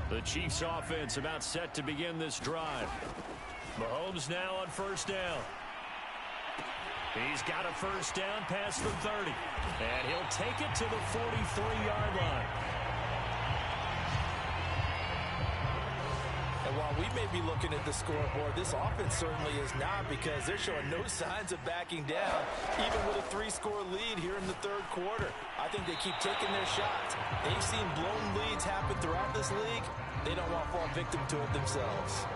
The Chiefs offense about set to begin this drive. Mahomes now on first down. He's got a first down past the 30. And he'll take it to the 43-yard line. And while we may be looking at the scoreboard, this offense certainly is not, because they're showing no signs of backing down, even with a 3-score lead here in the third quarter. I think they keep taking their shots. They've seen blown leads happen throughout this league. They don't want to fall victim to it themselves.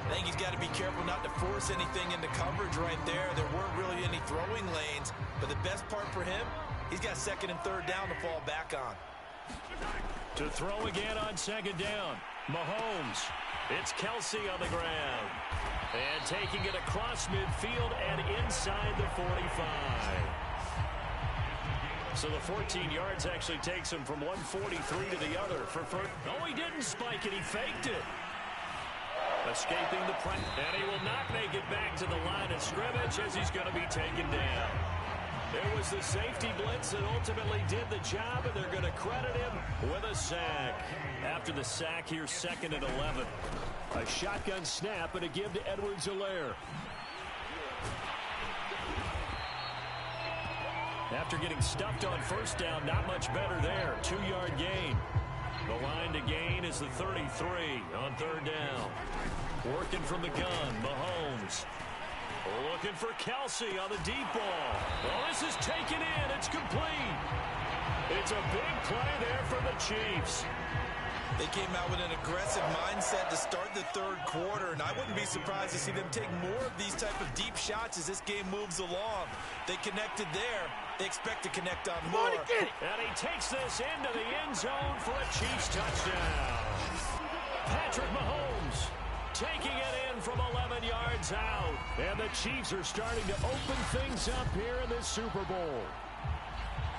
I think he's got to be careful not to force anything into coverage right there. There weren't really any throwing lanes, but the best part for him, he's got second and third down to fall back on. To throw again on second down, Mahomes. It's Kelsey on the ground. And taking it across midfield and inside the 45. So the 14 yards actually takes him from 143 to the other. Oh, he didn't spike it. He faked it. Escaping the pressure. And he will not make it back to the line of scrimmage as he's going to be taken down. It was the safety blitz that ultimately did the job, and they're going to credit him with a sack. After the sack, here's second and 11. A shotgun snap and a give to Edwards-Helaire. After getting stuffed on first down, not much better there. 2-yard gain. The line to gain is the 33 on third down. Working from the gun, Mahomes. Looking for Kelsey on the deep ball. Well, this is taken in. It's complete. It's a big play there for the Chiefs. They came out with an aggressive mindset to start the third quarter, and I wouldn't be surprised to see them take more of these type of deep shots as this game moves along. They connected there. They expect to connect on more. And he takes this into the end zone for a Chiefs touchdown. Patrick Mahomes taking it in from 11 yards out. And the Chiefs are starting to open things up here in this Super Bowl.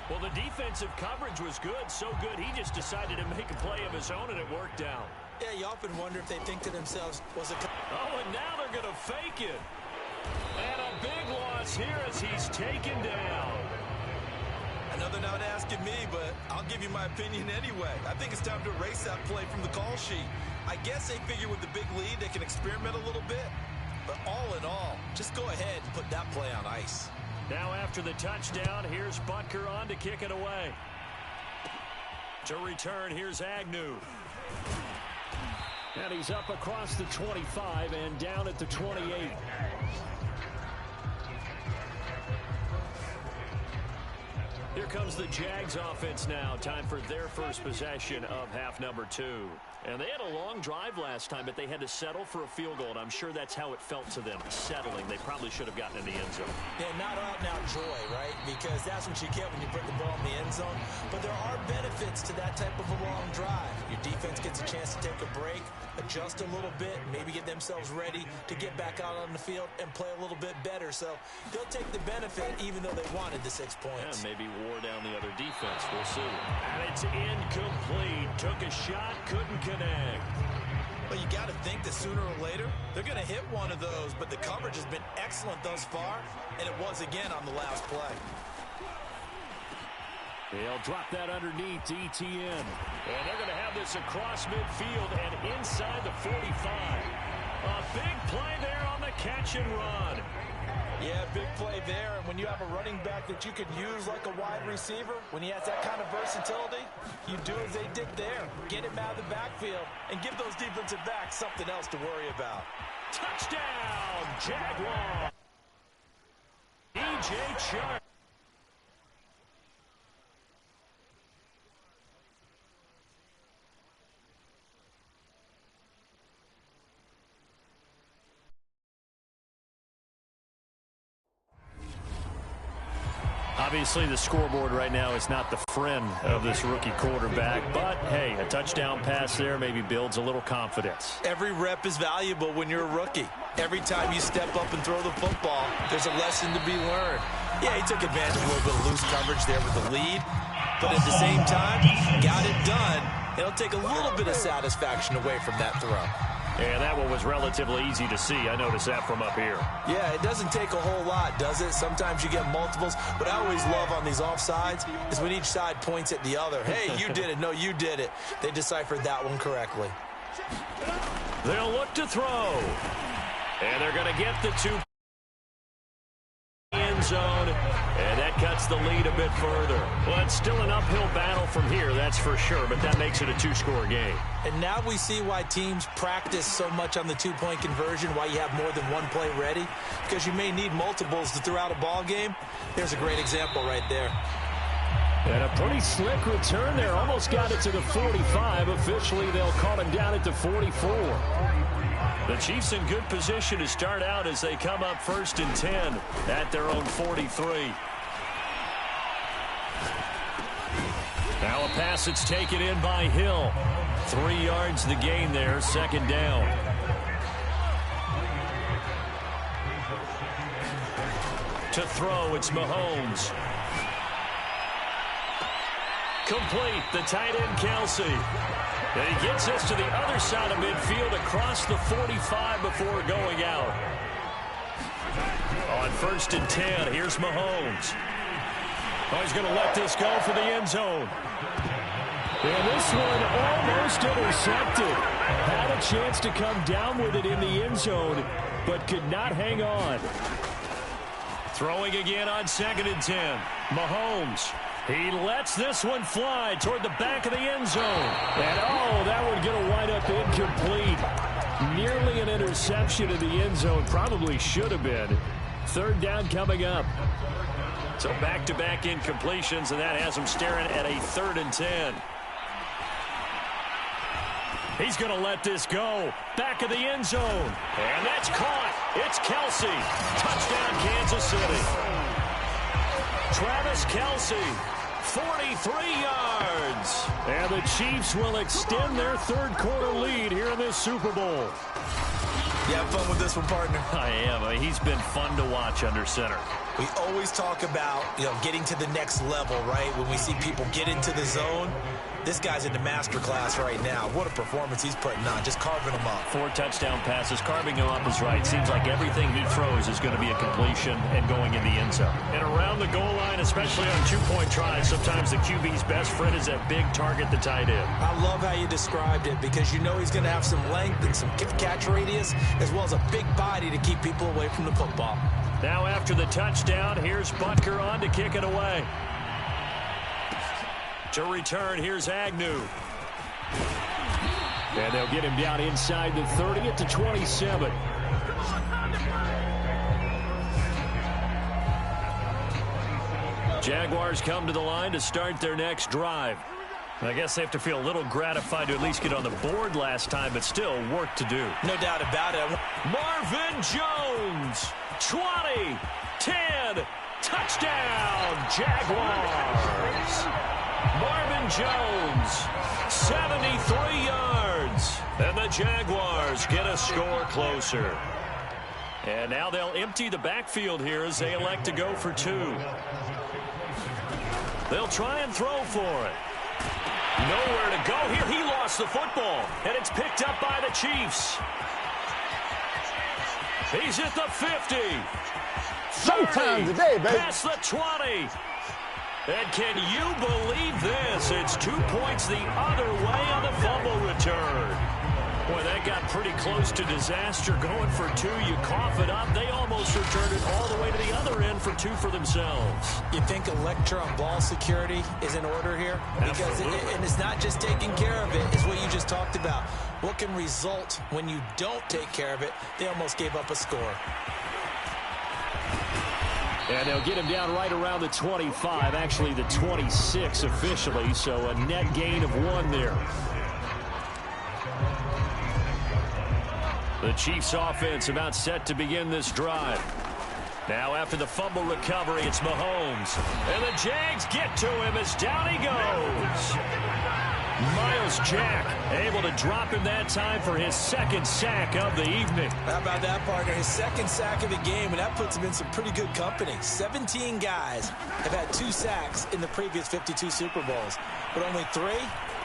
Well, the defensive coverage was good, so good he just decided to make a play of his own, and it worked out. Yeah, you often wonder if they think to themselves, was it... Oh, and now they're going to fake it. And a big loss here as he's taken down. I know they're not asking me, but I'll give you my opinion anyway. I think it's time to erase that play from the call sheet. I guess they figure with the big lead they can experiment a little bit. But all in all, just go ahead and put that play on ice. Now after the touchdown, here's Butker on to kick it away. To return, here's Agnew. And he's up across the 25 and down at the 28. Here comes the Jags offense now. Time for their first possession of half number 2. And they had a long drive last time, but they had to settle for a field goal, and I'm sure that's how it felt to them, settling. They probably should have gotten in the end zone. Yeah, not out-and-out joy, right? Because that's what you get when you put the ball in the end zone. But there are benefits to that type of a long drive. Your defense gets a chance to take a break, adjust a little bit, maybe get themselves ready to get back out on the field and play a little bit better. So they'll take the benefit even though they wanted the 6 points. Yeah, maybe wore down the other defense. We'll see. And it's incomplete. Took a shot, couldn't connect. Well, you got to think that sooner or later they're going to hit one of those, but the coverage has been excellent thus far, and it was again on the last play. They'll drop that underneath to Etienne. And they're going to have this across midfield and inside the 45. A big play there on the catch and run. Yeah, big play there, and when you have a running back that you can use like a wide receiver, when he has that kind of versatility, you do as they did there. Get him out of the backfield and give those defensive backs something else to worry about. Touchdown, Jaguars. DJ Chark. Obviously, the scoreboard right now is not the friend of this rookie quarterback, but, hey, a touchdown pass there maybe builds a little confidence. Every rep is valuable when you're a rookie. Every time you step up and throw the football, there's a lesson to be learned. Yeah, he took advantage of a little bit of loose coverage there with the lead, but at the same time, got it done. It'll take a little bit of satisfaction away from that throw. And that one was relatively easy to see. I noticed that from up here. Yeah, it doesn't take a whole lot, does it? Sometimes you get multiples. What I always love on these offsides is when each side points at the other. Hey, you did it. No, you did it. They deciphered that one correctly. They'll look to throw. And they're going to get the 2 end zone, and that cuts the lead a bit further. Well, it's still an uphill battle from here, that's for sure, but that makes it a 2-score game. And now we see why teams practice so much on the 2-point conversion, why you have more than one play ready, because you may need multiples to throw out a ball game. There's a great example right there. And a pretty slick return there. Almost got it to the 45. Officially, they'll call him down at the 44. The Chiefs in good position to start out as they come up 1st and 10 at their own 43. Now a pass that's taken in by Hill. 3 yards the gain there, 2nd down. To throw, it's Mahomes. Complete, the tight end Kelsey. And he gets this to the other side of midfield across the 45 before going out. On 1st and 10, here's Mahomes. Oh, he's going to let this go for the end zone. And this one almost intercepted. Had a chance to come down with it in the end zone, but could not hang on. Throwing again on 2nd and 10. Mahomes. He lets this one fly toward the back of the end zone. And, oh, that one going to wind up incomplete. Nearly an interception in the end zone. Probably should have been. 3rd down coming up. So back-to-back incompletions, and that has him staring at a 3rd and 10. He's going to let this go. Back of the end zone. And that's caught. It's Kelsey. Touchdown, Kansas City. Travis Kelsey, 43 yards. And the Chiefs will extend their 3rd quarter lead here in this Super Bowl. You have fun with this one, partner? I am. He's been fun to watch under center. We always talk about, getting to the next level, right? When we see people get into the zone. This guy's in the master class right now. What a performance he's putting on, just carving them up. 4 touchdown passes. Carving him up is right. Seems like everything he throws is going to be a completion and going in the end zone. And around the goal line, especially on 2-point tries, sometimes the QB's best friend is that big target, the tight end. I love how you described it because he's going to have some length and some catch radius as well as a big body to keep people away from the football. Now after the touchdown, here's Butker on to kick it away. To return, here's Agnew. And they'll get him down inside the 30 at the 27. Jaguars come to the line to start their next drive. I guess they have to feel a little gratified to at least get on the board last time, but still work to do. No doubt about it. Marvin Jones, 20, 10, touchdown, Jaguars. Marvin Jones, 73 yards. And the Jaguars get a score closer. And now they'll empty the backfield here as they elect to go for 2. They'll try and throw for it. Nowhere to go here. He lost the football. And it's picked up by the Chiefs. He's at the 50. 30, Showtime today, baby. Past the 20. And can you believe this? It's 2 points the other way on the fumble return. Boy, that got pretty close to disaster. Going for 2, you cough it up. They almost returned it all the way to the other end for 2 for themselves. You think Electra on ball security is in order here? Because and it's not just taking care of it. It's what you just talked about. What can result when you don't take care of it? They almost gave up a score. And they'll get him down right around the 25, actually the 26 officially, so a net gain of 1 there. The Chiefs offense about set to begin this drive. Now after the fumble recovery, it's Mahomes. And the Jags get to him as down he goes. Myles Jack able to drop him that time for his 2nd sack of the evening. How about that, partner? His 2nd sack of the game, and that puts him in some pretty good company. 17 guys have had 2 sacks in the previous 52 Super Bowls, but only 3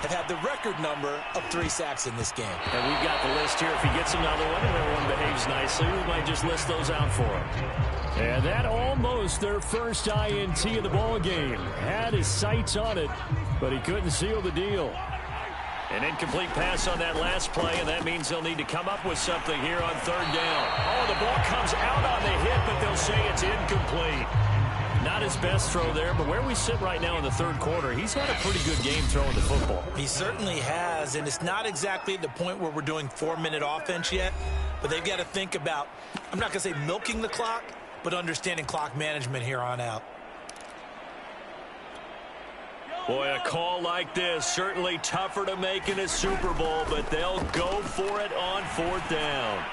have had the record number of 3 sacks in this game. And we've got the list here. If he gets another one and everyone behaves nicely, we might just list those out for him. And that almost their first INT of the ball game. Had his sights on it, but he couldn't seal the deal. An incomplete pass on that last play, and that means they'll need to come up with something here on third down. Oh, the ball comes out on the hit, but they'll say it's incomplete. Not his best throw there, but where we sit right now in the third quarter, he's had a pretty good game throwing the football. He certainly has, and it's not exactly at the point where we're doing 4-minute offense yet, but they've got to think about, I'm not going to say milking the clock, but understanding clock management here on out. Boy, a call like this, certainly tougher to make in a Super Bowl, but they'll go for it on fourth down.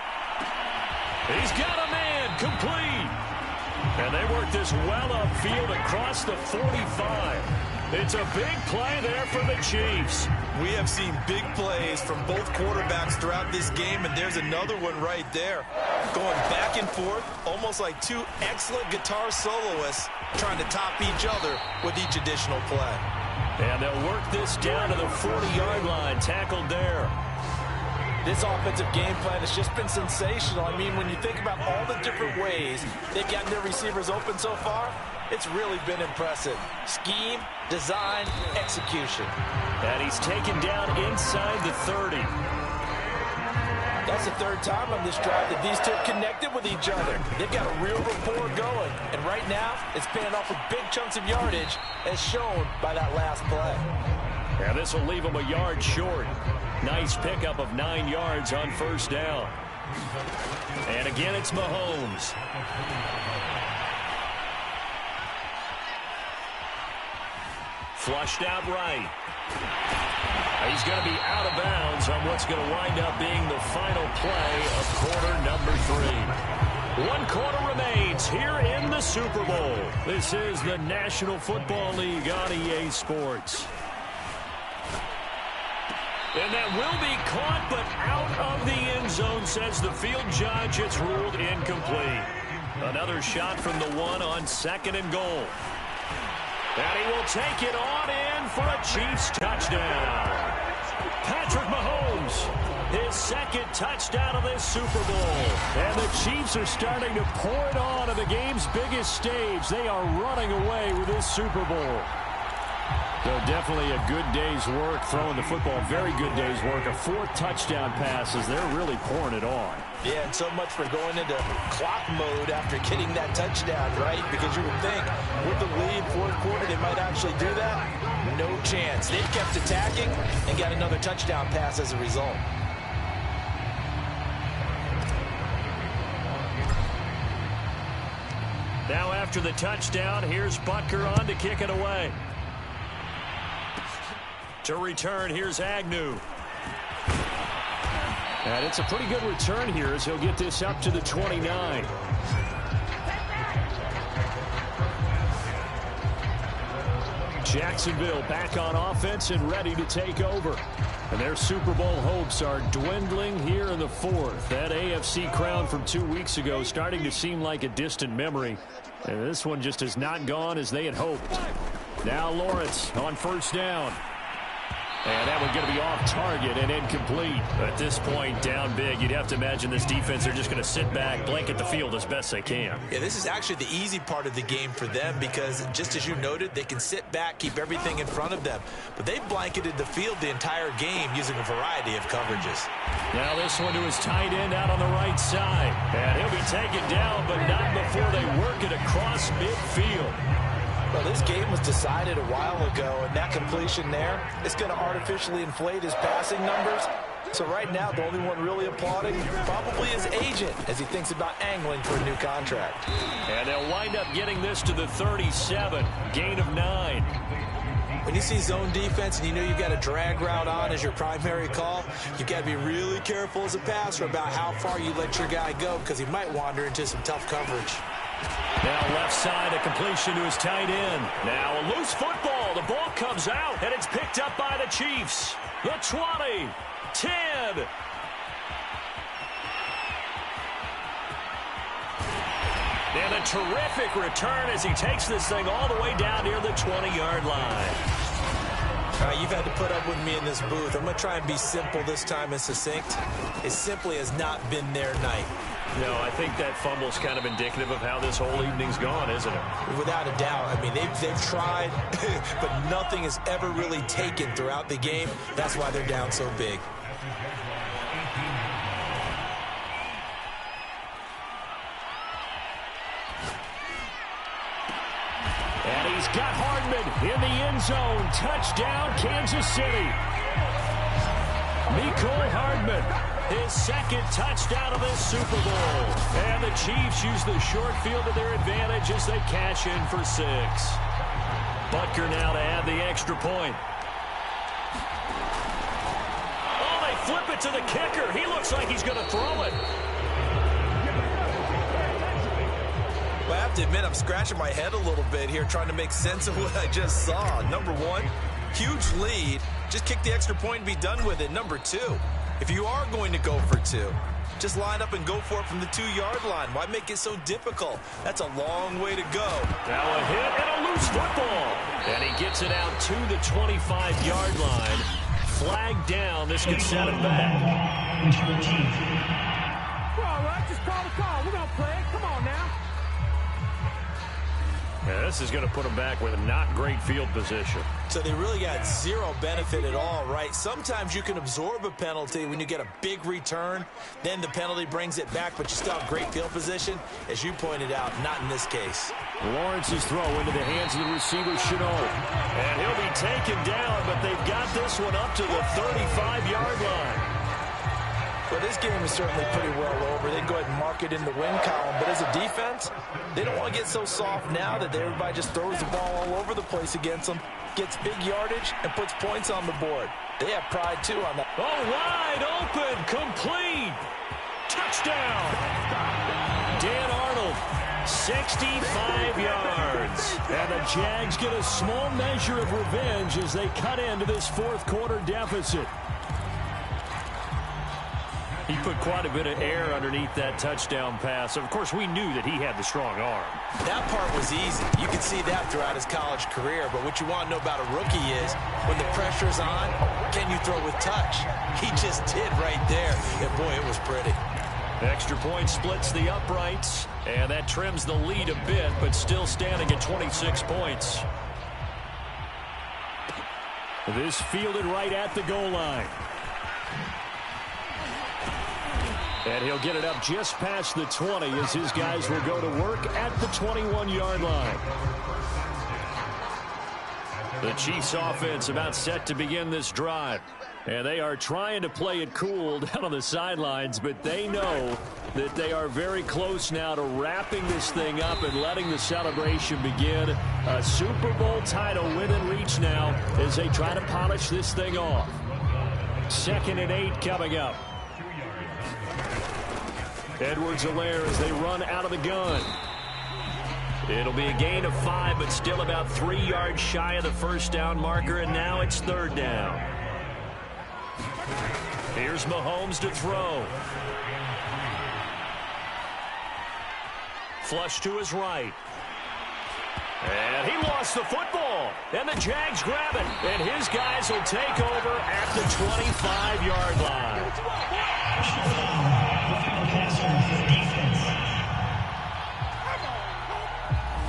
He's got a man, complete. And they work this well upfield across the 45. It's a big play there for the Chiefs. We have seen big plays from both quarterbacks throughout this game, and there's another one right there. Going back and forth, almost like two excellent guitar soloists trying to top each other with each additional play. And they'll work this down to the 40-yard line, tackled there. This offensive game plan has just been sensational. I mean, when you think about all the different ways they've gotten their receivers open so far, it's really been impressive. Scheme, design, execution. And he's taken down inside the 30. That's the third time on this drive that these two have connected with each other. They've got a real rapport going. And right now, it's paying off with big chunks of yardage, as shown by that last play. And this will leave them a yard short. Nice pickup of 9 yards on first down. And again, it's Mahomes. Flushed out right. He's going to be out of bounds on what's going to wind up being the final play of quarter number 3. 1 quarter remains here in the Super Bowl. This is the National Football League on EA Sports. And that will be caught, but out of the end zone, says the field judge. It's ruled incomplete. Another shot from the 1 on second and goal. And he will take it on in for a Chiefs touchdown. Patrick Mahomes, his second touchdown of this Super Bowl. And the Chiefs are starting to pour it on the game's biggest stage. They are running away with this Super Bowl. So definitely a good day's work throwing the football. Very good day's work. A 4th touchdown pass as they're really pouring it on. Yeah, and so much for going into clock mode after getting that touchdown, right? Because you would think with the lead, fourth quarter, they might actually do that. No chance. They kept attacking and got another touchdown pass as a result. Now after the touchdown, here's Butker on to kick it away. To return, here's Agnew. And it's a pretty good return here as he'll get this up to the 29. Jacksonville back on offense and ready to take over. And their Super Bowl hopes are dwindling here in the 4th. That AFC crown from 2 weeks ago starting to seem like a distant memory. And this one just has not gone as they had hoped. Now Lawrence on first down. And that one going to be off target and incomplete. At this point, down big, you'd have to imagine this defense, they're just going to sit back, blanket the field as best they can. Yeah, this is actually the easy part of the game for them because, just as you noted, they can sit back, keep everything in front of them. But they blanketed the field the entire game using a variety of coverages. Now this one to his tight end out on the right side. And he'll be taken down, but not before they work it across midfield. Well, this game was decided a while ago, and that completion there is going to artificially inflate his passing numbers. So right now, the only one really applauding probably his agent as he thinks about angling for a new contract. And they'll wind up getting this to the 37, gain of 9. When you see zone defense and you know you've got a drag route on as your primary call, you've got to be really careful as a passer about how far you let your guy go because he might wander into some tough coverage. Now left side, a completion to his tight end. Now a loose football. The ball comes out, and it's picked up by the Chiefs. The 20, 10. And a terrific return as he takes this thing all the way down near the 20-yard line. All right, you've had to put up with me in this booth. I'm going to try and be simple this time and succinct. It simply has not been their night. No, I think that fumble's kind of indicative of how this whole evening's gone, isn't it? Without a doubt. I mean, they've tried, but nothing is ever really taken throughout the game. That's why they're down so big. And he's got Hardman in the end zone. Touchdown, Kansas City. Mecole Hardman, his second touchdown of this Super Bowl. And the Chiefs use the short field to their advantage as they cash in for 6. Butker now to add the extra point. Oh, they flip it to the kicker. He looks like he's going to throw it. Well, I have to admit, I'm scratching my head a little bit here trying to make sense of what I just saw. Number one, huge lead. Just kick the extra point and be done with it. Number two, if you are going to go for 2, just line up and go for it from the 2-yard line. Why make it so difficult? That's a long way to go. Now a hit and a loose football. And he gets it out to the 25-yard line. Flag down. This could set him back. Well, all right, just call the call. We're going to play it. Come on now. Yeah, this is going to put him back with a not great field position. So they really got zero benefit at all, right? Sometimes you can absorb a penalty when you get a big return. Then the penalty brings it back, but you still have great field position. As you pointed out, not in this case. Lawrence's throw into the hands of the receiver, Shenault. And he'll be taken down, but they've got this one up to the 35-yard line. Well, this game is certainly pretty well over. They can go ahead and mark it in the win column. But as a defense, they don't want to get so soft now that everybody just throws the ball all over the place against them, gets big yardage, and puts points on the board. They have pride, too, on that. Oh, wide open, complete. Touchdown. Dan Arnold, 65 yards. And the Jags get a small measure of revenge as they cut into this fourth-quarter deficit. He put quite a bit of air underneath that touchdown pass. Of course, we knew that he had the strong arm. That part was easy. You can see that throughout his college career. But what you want to know about a rookie is when the pressure's on, can you throw with touch? He just did right there. And, boy, it was pretty. Extra point splits the uprights, and that trims the lead a bit, but still standing at 26 points. This fielded right at the goal line. And he'll get it up just past the 20 as his guys will go to work at the 21-yard line. The Chiefs offense about set to begin this drive. And they are trying to play it cool down on the sidelines, but they know that they are very close now to wrapping this thing up and letting the celebration begin. A Super Bowl title within reach now as they try to polish this thing off. 2nd and 8 coming up. Edwards-Helaire as they run out of the gun. It'll be a gain of 5, but still about 3 yards shy of the first down marker, and now it's 3rd down. Here's Mahomes to throw. Flush to his right. And he lost the football. And the Jags grab it. And his guys will take over at the 25-yard line.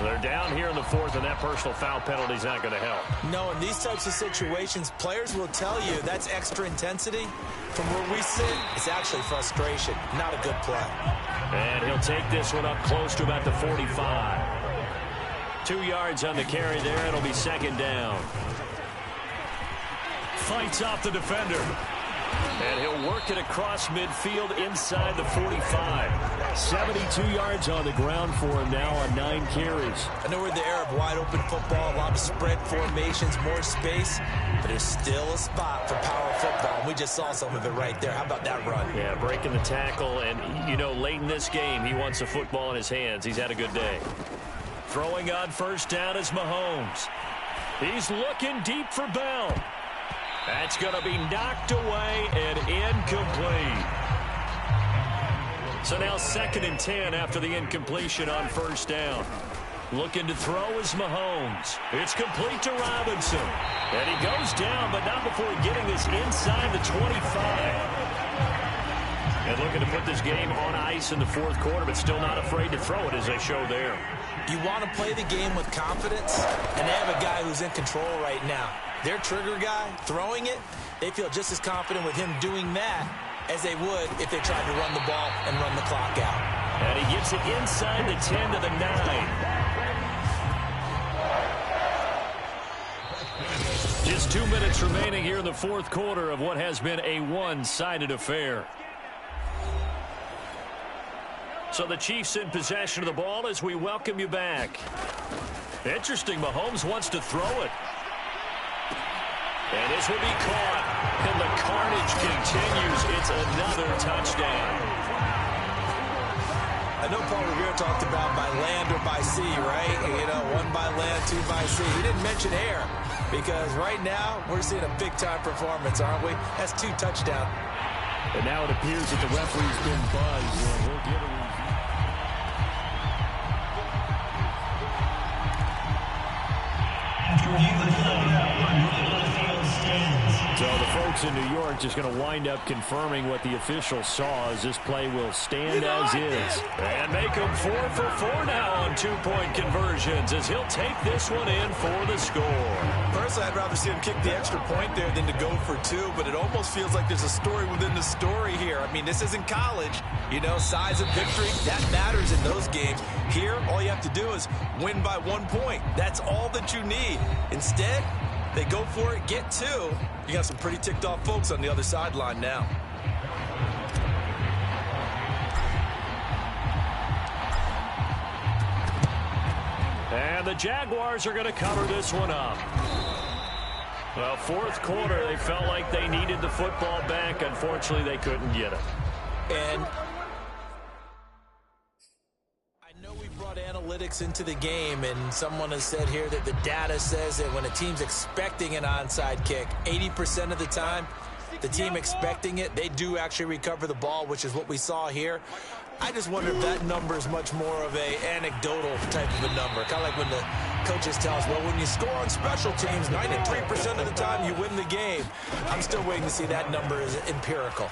They're down here in the 4th, and that personal foul penalty is not going to help. No, in these types of situations, players will tell you that's extra intensity. From where we sit, it's actually frustration, not a good play. And he'll take this one up close to about the 45. 2 yards on the carry there. It'll be 2nd down. Fights off the defender. And he'll work it across midfield inside the 45. 72 yards on the ground for him now on 9 carries. I know we're in the era of wide-open football, a lot of spread formations, more space, but there's still a spot for power football. We just saw some of it right there. How about that run? Yeah, breaking the tackle, and, you know, late in this game, he wants the football in his hands. He's had a good day. Throwing on 1st down is Mahomes. He's looking deep for Bell. That's going to be knocked away and incomplete. So now 2nd and 10 after the incompletion on 1st down. Looking to throw is Mahomes. It's complete to Robinson. And he goes down, but not before getting this inside the 25. And looking to put this game on ice in the fourth quarter, but still not afraid to throw it as they show there. You want to play the game with confidence, and they have a guy who's in control right now. Their trigger guy, throwing it, they feel just as confident with him doing that as they would if they tried to run the ball and run the clock out. And he gets it inside the 10 to the 9. Just 2 minutes remaining here in the fourth quarter of what has been a one-sided affair. So the Chiefs in possession of the ball as we welcome you back. Interesting, Mahomes wants to throw it. And this will be caught. And the carnage continues. It's another touchdown. I know Paul Revere talked about by land or by sea, right? You know, one by land, two by sea. He didn't mention air because right now we're seeing a big-time performance, aren't we? That's 2 touchdowns. And now it appears that the referee's been buzzed. We'll get a review. So the folks in New York just going to wind up confirming what the official saw as this play will stand as is. And make him 4 for 4 now on 2-point conversions as he'll take this one in for the score. Personally, I'd rather see him kick the extra point there than to go for 2, but it almost feels like there's a story within the story here. I mean, this isn't college. You know, size of victory, that matters in those games. Here, all you have to do is win by 1 point. That's all that you need. Instead, they go for it, get 2. You got some pretty ticked off folks on the other sideline now. And the Jaguars are going to cover this one up. Well, fourth quarter, they felt like they needed the football back. Unfortunately, they couldn't get it. And analytics into the game, and someone has said here that the data says that when a team's expecting an onside kick, 80% of the time, the team expecting it, they do actually recover the ball, which is what we saw here. I just wonder if that number is much more of a anecdotal type of a number, kind of like when the coaches tell us, well, when you score on special teams, 93% of the time you win the game. I'm still waiting to see that number is empirical.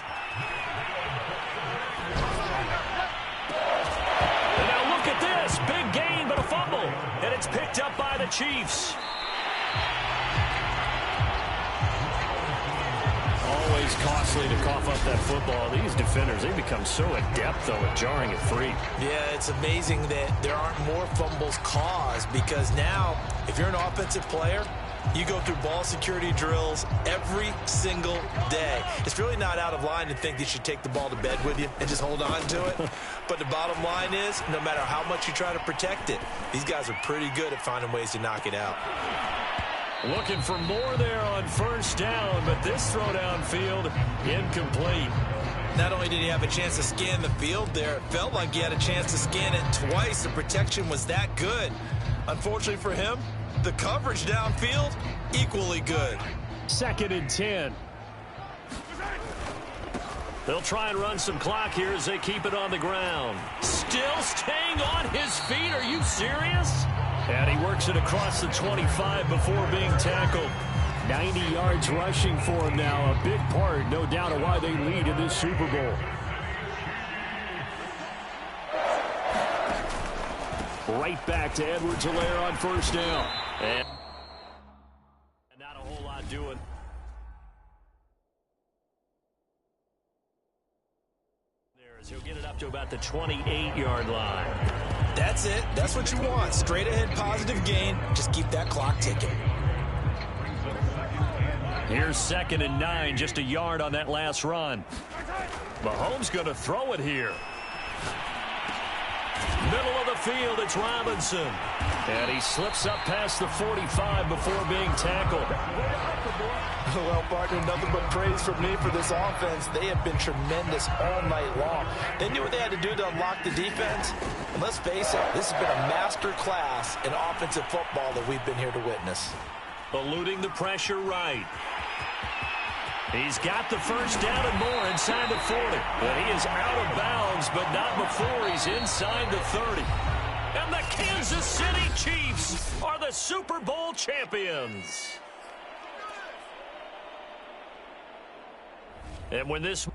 Big gain, but a fumble. And it's picked up by the Chiefs. Always costly to cough up that football. These defenders, they become so adept, though, at jarring it free. Yeah, it's amazing that there aren't more fumbles caused because now, if you're an offensive player, you go through ball security drills every single day. It's really not out of line to think you should take the ball to bed with you and just hold on to it. But the bottom line is, no matter how much you try to protect it, these guys are pretty good at finding ways to knock it out. Looking for more there on first down, but this throw downfield incomplete. Not only did he have a chance to scan the field there, it felt like he had a chance to scan it twice. The protection was that good. Unfortunately for him, the coverage downfield, equally good. 2nd and 10. They'll try and run some clock here as they keep it on the ground. Still staying on his feet. Are you serious? And he works it across the 25 before being tackled. 90 yards rushing for him now. A big part, no doubt, of why they lead in this Super Bowl. Right back to Edwards-Helaire on first down. And not a whole lot doing. There as he'll get it up to about the 28-yard line. That's it. That's what you want. Straight ahead positive gain. Just keep that clock ticking. Here's 2nd and 9, just a yard on that last run. Mahomes going to throw it here. Middle of the field, it's Robinson. And he slips up past the 45 before being tackled. Well, partner, nothing but praise from me for this offense. They have been tremendous all night long. They knew what they had to do to unlock the defense. And let's face it, this has been a master class in offensive football that we've been here to witness. Eluding the pressure right. He's got the first down and more inside the 40. But he is out of bounds, but not before he's inside the 30. And the Kansas City Chiefs are the Super Bowl champions. And when this